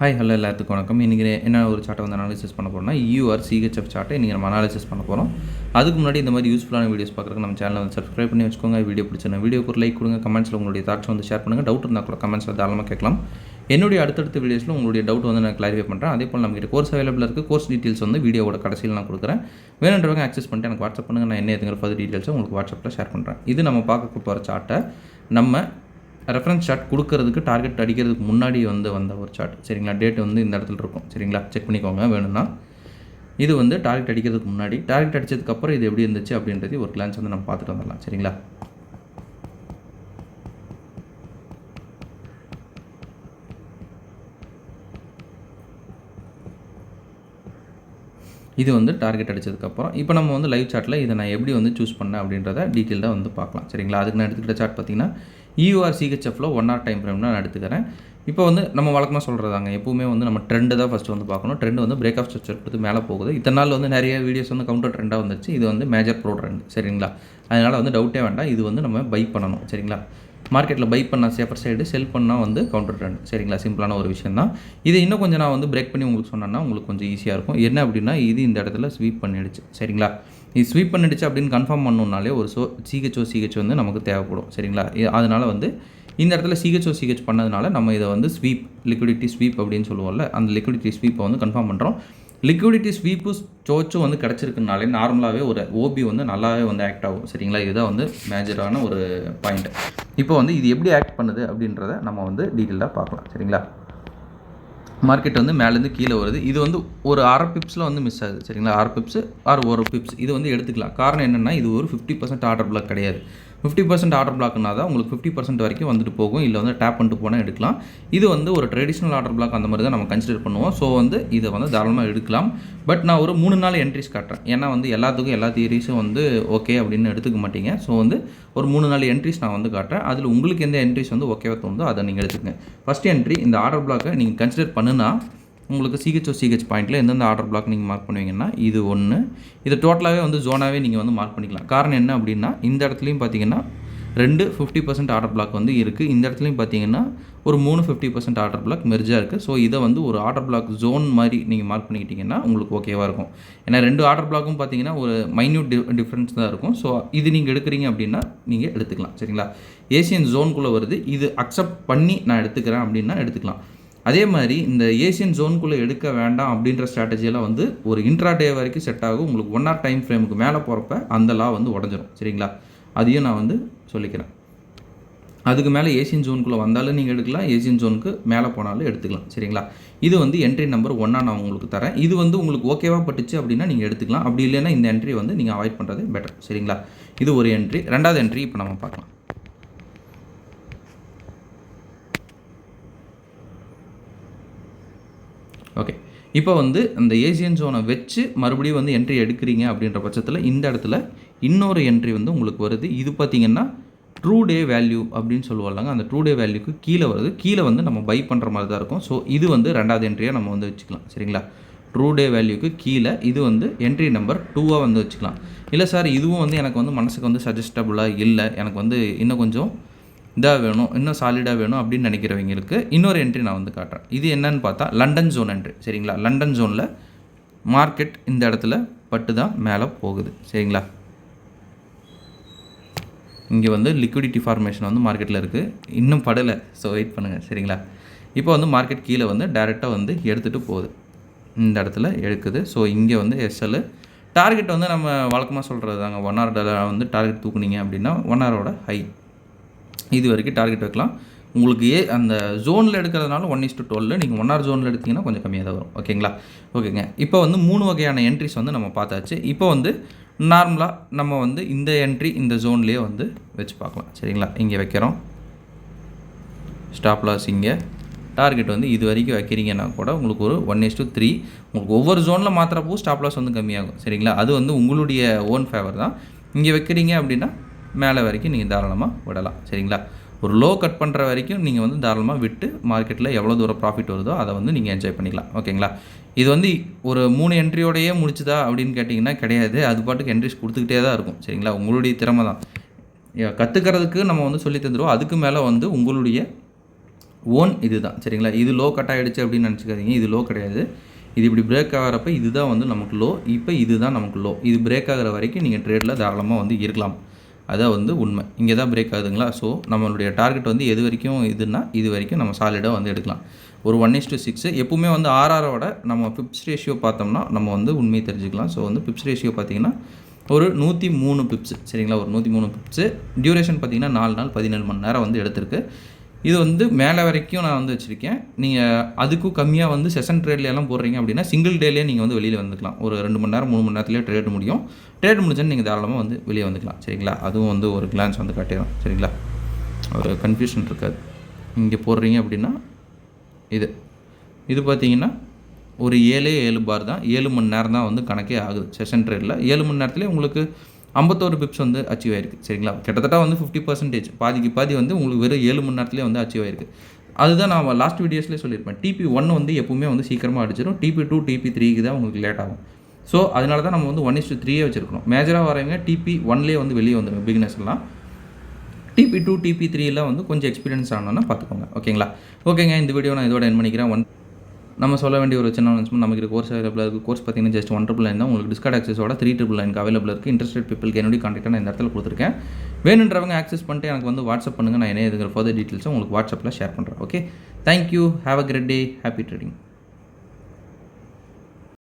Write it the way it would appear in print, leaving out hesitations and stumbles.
Hi hello எல்லாத்துக்கும் வணக்கம். இன்றைக்கி என்ன ஒரு சார்ட்டை வந்து அனாலிசிஸ் பண்ண போகிறோம்னா யூஆர் சிஹெச்எஃப் சார்ட்டை இன்றைக்கி நம்ம அனாலிசிஸ் பண்ண போகிறோம். அதுக்கு முன்னாடி இந்த மாதிரி யூஸ்ஃபுல்லான வீடியோஸ் பார்க்குறதுக்கு நம்ம சேனலை வந்து சப்ஸ்கிரைப் பண்ணி வச்சுக்கோங்க. வீடியோ பிடிச்சிருந்தா வீடியோக்கு ஒரு லைக் கொடுங்க. கமெண்ட்ஸில் உங்களுடைய தாட்ஸ் வந்து ஷேர் பண்ணுங்கள். டவுட் இருந்தால் கூட கமெண்ட்ஸில் தாராளமாக கேட்கலாம். என்னுடைய அடுத்தடுத்த வீடியோஸில் உங்களுடைய டவுட் வந்து நான் கிளாரிஃபை பண்ணுறேன். அதே போல் நம்மகிட்ட கோர்ஸ் அவைலபிள் இருக்குது. கோர்ஸ் டீட்டெயில்ஸ் வந்து வீடியோவோட கடைசியில் நான் கொடுக்குறேன். வேணுன்றவங்க ஆக்சஸ் பண்ணிட்டு எனக்கு வாட்ஸ்அப் பண்ணுங்கள். நான் என்ன எதுங்கிற ஃபர்தர் டீட்டெயில்ஸை உங்களுக்கு வாட்ஸ்அப்பில் ஷேர் பண்ணுறேன். இது நம்ம பார்க்க போகிற சார்ட்டை நம்ம ரெஃபரன்ஸ் சார்ட் கொடுக்கறதுக்கு டார்கெட் அடிக்கிறதுக்கு முன்னாடி வந்த ஒரு சார்ட். சரிங்களா, டேட் வந்து இந்த இடத்துல இருக்கும். சரிங்களா, செக் பண்ணிக்கோங்க வேணும்னா. இது வந்து டார்கெட் அடிக்கிறதுக்கு முன்னாடி, டார்கெட் அடித்ததுக்கப்புறம் இது எப்படி இருந்துச்சு அப்படின்றது ஒரு கிளான்ஸ் வந்து நம்ம பார்த்துட்டு வந்துடலாம். சரிங்களா, இது வந்து டார்கெட் அடித்ததுக்கப்புறம் இப்போ நம்ம வந்து லைவ் சார்ட்டில் இதை நான் எப்படி வந்து சூஸ் பண்ணேன் அப்படின்றத டீட்டெயிலாக வந்து பார்க்கலாம். சரிங்களா, அதுக்கு நான் எடுத்துக்கிட்ட சார்ட் பார்த்தீங்கன்னா யூஆர் சிஹெச்எஃப்ல 1 hour டைம் ஃப்ரேம் நான் எடுத்துக்கிறேன். இப்போ வந்து நம்ம வழக்கமாக சொல்கிறதாங்க, எப்பவுமே வந்து நம்ம ட்ரெண்டு தான் ஃபஸ்ட்டு வந்து பார்க்கணும். ட்ரெண்டு வந்து பிரேக் ஆஃப் ஸ்ட்ரக்சர் கொடுத்து மேலே போகுது. இத்தனை நாள் வந்து நிறைய வீடியோஸ் வந்து கவுண்டர் ட்ரெண்டாக வந்துச்சு. இது வந்து மேஜர் ப்ரோ ட்ரெண்ட். சரிங்களா, அதனால் வந்து டவுட்டே வேண்டாம். இது வந்து நம்ம பை பண்ணணும். சரிங்களா, மார்க்கெட்டில் பை பண்ணால் சேஃபர் சைடு, செல் பண்ணால் வந்து கவுண்டர் ட்ரெண்ட். சரிங்களா, சிம்பிளான ஒரு விஷயம் தான். இதை இன்னும் கொஞ்சம் நான் வந்து பிரேக் பண்ணி உங்களுக்கு சொன்னேன்னா உங்களுக்கு கொஞ்சம் ஈஸியாக இருக்கும். என்ன அப்படின்னா, இது இந்த இடத்துல ஸ்வீப் பண்ணிடுச்சு. சரிங்களா, இது ஸ்வீப் பண்ணிடுச்சு அப்படின்னு கன்ஃபார்ம் பண்ணணுன்னாலே ஒரு சிஹெச் வந்து நமக்கு தேவைப்படும். சரிங்களா, அதனால் வந்து இந்த இடத்துல சிஹெச் பண்ணதுனால நம்ம இதை வந்து ஸ்வீப், லிக்விடிட்டி ஸ்வீப் அப்படின்னு சொல்லுவோம்ல, அந்த லிக்விடிட்டி ஸ்வீப்பை வந்து கன்ஃபார்ம் பண்ணுறோம். லிக்விடிட்டி ஸ்வீப்பு சோச்சும் வந்து கிடச்சிருக்குனாலே நார்மலாகவே ஒரு ஓபி வந்து நல்லாவே வந்து ஆக்ட் ஆகும். சரிங்களா, இதுதான் வந்து மேஜரான ஒரு பாயிண்ட். இப்போ வந்து இது எப்படி ஆக்ட் பண்ணுது அப்படின்றத நம்ம வந்து டீட்டெயிலாக பார்க்கலாம். சரிங்களா, மார்க்கெட் வந்து மேலேருந்து கீழே வருது. இது வந்து ஒரு அரை பிப்ஸில் வந்து மிஸ் ஆகுது. சரிங்களா, அரை பிப்ஸ் ஆர் ஒரு பிப்ஸ் இது வந்து எடுத்துக்கலாம். காரணம் என்னென்னா, இது ஒரு 50% ஆர்டர் பிளாக் கிடையாது. 50% ஆர்டர் பிளாக்னா தான் உங்களுக்கு 50% வரைக்கும் வந்துட்டு போகும். இல்லை வந்து டேப் பண்ணிட்டு போனால் எடுக்கலாம். இது வந்து ஒரு ட்ரெடிஷ்னல் ஆர்டர் பிளாக் அந்த மாதிரி தான் நம்ம கன்சிடர் பண்ணுவோம். ஸோ வந்து இதை வந்து தாராளமாக எடுக்கலாம். பட் நான் ஒரு 3 நாள் என்ட்ரிஸ் காட்டுறேன். ஏன்னா வந்து எல்லாத்துக்கும் எல்லா தியரிஸும் வந்து ஓகே அப்படின்னு எடுத்துக்க மாட்டீங்க. ஸோ வந்து ஒரு 3 நாள் என்ட்ரிஸ் நான் வந்து காட்டுறேன். அதில் உங்களுக்கு எந்த என்ட்ரிஸ் வந்து ஓகேவாக தோணுதோ அதை நீங்கள் எடுத்துக்கங்க. ஃபஸ்ட் என்ட்ரி இந்த ஆர்டர் பிளாக்கை நீங்கள் கன்சிடர் பண்ணுனா உங்களுக்கு சிஹெச் பாயிண்ட்டில் எந்தெந்த ஆர்டர் பிளாக் நீங்கள் மார்க் பண்ணுவீங்கன்னா இது ஒன்று. இது டோட்டலாகவே வந்து ஜோனாகவே நீங்கள் வந்து மார்க் பண்ணிக்கலாம். காரணம் என்ன அப்படின்னா, இந்த இடத்துலையும் பார்த்தீங்கன்னா 2 50% ஆர்டர் பிளாக் வந்து இருக்குது. இந்த இடத்துலையும் பார்த்தீங்கன்னா ஒரு 3 50% ஆர்டர் பிளாக் மெர்ஜாக இருக்குது. ஸோ இதை வந்து ஒரு ஆர்டர் பிளாக் ஜோன் மாதிரி நீங்கள் மார்க் பண்ணிக்கிட்டிங்கன்னா உங்களுக்கு ஓகேவாக இருக்கும். ஏன்னா 2 ஆர்டர் பிளாக்கும் பார்த்தீங்கன்னா ஒரு மைன்யூட் டிஃப்ரென்ஸ் தான் இருக்கும். ஸோ இது நீங்கள் எடுக்கிறீங்க அப்படின்னா நீங்கள் எடுத்துக்கலாம். சரிங்களா, ஏசியன் ஜோனுக்குள்ளே வருது, இது அக்செப்ட் பண்ணி நான் எடுத்துக்கிறேன் அப்படின்னா எடுத்துக்கலாம். அதே மாதிரி இந்த ஏசியன் ஜோனுக்குள்ளே எடுக்க வேண்டாம் அப்படின்ற ஸ்ட்ராட்டஜியெல்லாம் வந்து ஒரு இன்ட்ராடே வரைக்கும் செட் ஆகும். உங்களுக்கு 1 hour டைம் ஃப்ரேமுக்கு மேலே போகிறப்ப அந்த லா வந்து உடஞ்சிரும். சரிங்களா, அதையும் நான் வந்து சொல்லிக்கிறேன். அதுக்கு மேலே ஏசியன் ஜோனுக்குள்ளே வந்தாலும் நீங்கள் எடுக்கலாம், ஏசியன் ஜோனுக்கு மேலே போனாலும் எடுத்துக்கலாம். சரிங்களா, இது வந்து என்ட்ரி நம்பர் 1 நான் உங்களுக்கு தரேன். இது வந்து உங்களுக்கு ஓகேவாக பட்டுச்சு அப்படின்னா நீங்கள் எடுத்துக்கலாம். அப்படி இல்லைன்னா இந்த என்ட்ரி வந்து நீங்கள் அவாய்ட் பண்ணுறது பெட்டர். சரிங்களா, இது ஒரு என்ட்ரி. ரெண்டாவது என்ட்ரி இப்போ நம்ம பார்க்கலாம். ஓகே, இப்போ வந்து அந்த ஏசியன் ஜோனை வச்சு மறுபடியும் வந்து என்ட்ரி எடுக்கிறீங்க அப்படின்ற பட்சத்தில் இந்த இடத்துல இன்னொரு என்ட்ரி வந்து உங்களுக்கு வருது. இது பார்த்திங்கன்னா ட்ரூ டே வேல்யூ அப்படின்னு சொல்லுவாங்க. அந்த ட்ரூ டே வேல்யூக்கு கீழே வருது. கீழே வந்து நம்ம பை பண்ணுற மாதிரி தான் இருக்கும். ஸோ இது வந்து ரெண்டாவது என்ட்ரியாக நம்ம வந்து வச்சுக்கலாம். சரிங்களா, ட்ரூ டே வேல்யூக்கு கீழே இது வந்து என்ட்ரி நம்பர் 2 வந்து வச்சுக்கலாம். இல்லை சார், இதுவும் வந்து எனக்கு வந்து மனசுக்கு வந்து சஜஸ்டபுளாக இல்லை, எனக்கு வந்து இன்னும் கொஞ்சம் இதாக வேணும், இன்னும் சாலிடாக வேணும் அப்படின்னு நினைக்கிறவங்களுக்கு இன்னொரு என்ட்ரி நான் வந்து காட்டுறேன். இது என்னன்னு பார்த்தா லண்டன் ஜோன் என்ட்ரி. சரிங்களா, லண்டன் ஜோனில் மார்க்கெட் இந்த இடத்துல பட்டு தான் மேலே போகுது. சரிங்களா, இங்கே வந்து லிக்விடிட்டி ஃபார்மேஷன் வந்து மார்க்கெட்டில் இருக்குது, இன்னும் படலை. ஸோ வெயிட் பண்ணுங்கள். சரிங்களா, இப்போ வந்து மார்க்கெட் கீழே வந்து டைரெக்டாக வந்து எடுத்துகிட்டு போகுது. இந்த இடத்துல எடுக்குது. ஸோ இங்கே வந்து எஸ்எல் டார்கெட் வந்து நம்ம வழக்கமாக சொல்கிறது தாங்க. 1 hour வந்து டார்கெட் தூக்குனீங்க அப்படின்னா 1 hour ஹை இது வரைக்கும் டார்கெட் வைக்கலாம். உங்களுக்கு அந்த ஜோனில் எடுக்கிறதுனால 1:12, நீங்கள் 1 hour ஜோனில் எடுத்திங்கன்னா கொஞ்சம் கம்மியாக தான் வரும். ஓகேங்களா, ஓகேங்க. இப்போ வந்து 3 வகையான என்ட்ரிஸ் வந்து நம்ம பார்த்தாச்சு. இப்போ வந்து நார்மலாக நம்ம வந்து இந்த என்ட்ரி இந்த ஜோன்லேயே வந்து வச்சு பார்க்கலாம். சரிங்களா, இங்கே வைக்கிறோம். ஸ்டாப் லாஸ் இங்கே, டார்கெட் வந்து இது வரைக்கும் வைக்கிறீங்கன்னா கூட உங்களுக்கு ஒரு 1:3. உங்களுக்கு ஒவ்வொரு ஜோனில் மாத்திரப்போ ஸ்டாப் லாஸ் வந்து கம்மியாகும். சரிங்களா, அது வந்து உங்களுடைய ஓன் ஃபேவர் தான். இங்கே வைக்கிறீங்க அப்படின்னா மேலே வரைக்கும் நீங்கள் தாராளமாக விடலாம். சரிங்களா, ஒரு லோ கட் பண்ணுற வரைக்கும் நீங்கள் வந்து தாராளமாக விட்டு மார்க்கெட்டில் எவ்வளோ தூரம் ப்ராஃபிட் வருதோ அதை வந்து நீங்கள் என்ஜாய் பண்ணிக்கலாம். ஓகேங்களா, இது வந்து ஒரு 3 என்ட்ரியோடையே முடிச்சுதா அப்படின்னு கேட்டிங்கன்னா கிடையாது. அது பாட்டுக்கு என்ட்ரிஸ் கொடுத்துக்கிட்டே தான் இருக்கும். சரிங்களா, உங்களுடைய திறமை தான். கற்றுக்கிறதுக்கு நம்ம வந்து சொல்லி தந்துடுவோம். அதுக்கு மேலே வந்து உங்களுடைய ஓன் இது தான் சரிங்களா. இது லோ கட் ஆகிடுச்சு அப்படின்னு நினச்சிக்காதீங்க. இது லோ கிடையாது. இது இப்படி பிரேக் ஆகிறப்ப இதுதான் வந்து நமக்கு லோ. இப்போ இதுதான் நமக்கு லோ. இது பிரேக் ஆகிற வரைக்கும் நீங்கள் ட்ரேடில் தாராளமாக வந்து இருக்கலாம். அதான் வந்து உண்மை. இங்கே தான் பிரேக் ஆகுதுங்களா. ஸோ நம்மளுடைய டார்கெட் வந்து எது வரைக்கும் இதுன்னா இது வரைக்கும் நம்ம சாலிடாக வந்து எடுக்கலாம். ஒரு 1:6 எப்பவுமே வந்து ஆர்ஆரோட நம்ம பிப்ஸ் ரேஷியோ பார்த்தோம்னா நம்ம வந்து உண்மையை தெரிஞ்சுக்கலாம். ஸோ வந்து பிப்ஸ் ரேஷியோ பார்த்தீங்கன்னா ஒரு 103 பிப்ஸ் சரிங்களா. ஒரு 103 பிப்ஸு. டியூரேஷன் பார்த்தீங்கன்னா 4 நாள் 17 மணி நேரம் வந்து எடுத்திருக்கு. இது வந்து மேலே வரைக்கும் நான் வந்து வச்சுருக்கேன். நீங்கள் அதுக்கும் கம்மியாக வந்து செஷன் ட்ரேட்லையெல்லாம் போடுறீங்க அப்படின்னா சிங்கிள் டேலேயே நீங்கள் வந்து வெளியில் வந்துக்கலாம். ஒரு 2 மணி நேரம் 3 மணி நேரத்துலேயே ட்ரேட் முடியும். ட்ரேட் முடிச்சோன்னு நீங்கள் தாராளமாக வந்து வெளியே வந்துக்கலாம் சரிங்களா. அதுவும் வந்து ஒரு கிளான்ஸ் வந்து காட்டிடும் சரிங்களா. ஒரு கன்ஃபியூஷன் இருக்காது. இங்கே போடுறீங்க அப்படின்னா இது பார்த்தீங்கன்னா ஒரு 7 பார் தான். 7 மணி நேரம் தான் வந்து கணக்கே ஆகுது செஷன் ட்ரேடில். 7 மணி நேரத்துலேயே உங்களுக்கு 51 பிப்ஸ் வந்து அச்சீவ் ஆயிருக்கு சரிங்களா. கிட்டத்தட்ட வந்து 50% பாதிக்கு பாதி வந்து உங்களுக்கு வெறும் 7 மணி நேரத்துலேயே வந்து அச்சீவ் ஆயிருக்கு. அதுதான் நான் லாஸ்ட் வீடியோஸ்லேயே சொல்லியிருப்பேன். TP1 வந்து எப்பவுமே வந்து சீக்கிரமாக அடிச்சிடும். TP2 TP3க்கு தான் உங்களுக்கு லேட் ஆகும். ஸோ அதனால தான் நம்ம வந்து 1:3 வச்சுருக்கணும். மேஜராக வரவங்க TP1லேயே வந்து வெளியே வந்துடும் பிகினர்ஸ் எல்லாம். TP2 TP3 வந்து கொஞ்சம் எக்ஸ்பீரியன்ஸ் ஆனோன்னா பார்த்துக்கோங்க. ஓகேங்களா. ஓகேங்க, இந்த வீடியோ நான் இதோட என் பண்ணிக்கிறேன். நம்ம சொல்ல வேண்டிய ஒரு சின்ன அனௌன்ஸ்மெண்ட். நமக்கு கோர்ஸ் அவைலபிளாக இருக்குது. கோர்ஸ் பார்த்தீங்கன்னா ஜஸ்ட் 199 தான். உங்களுக்கு டிஸ்கார்ட் ஆக்சஸோட 3999 அவைலபிள் இருக்குது. இன்ட்ரெஸ்டட் பீப்பிளுக்கு என்னுடைய கான்டாக்ட் நான் இந்த இடத்துல கொடுத்துருக்கேன். வேணுன்றவங்க ஆக்சஸ் பண்ணிட்டு எனக்கு வந்து வாட்ஸ்அப் பண்ணுங்கள். நான் என்ன இதுங்கிற ஃபர்தர் டீட்டெயில்ஸும் உங்களுக்கு வாட்ஸ்அப்பில் ஷேர் பண்ணுறேன். Okay, thank you. Have a great day. Happy trading.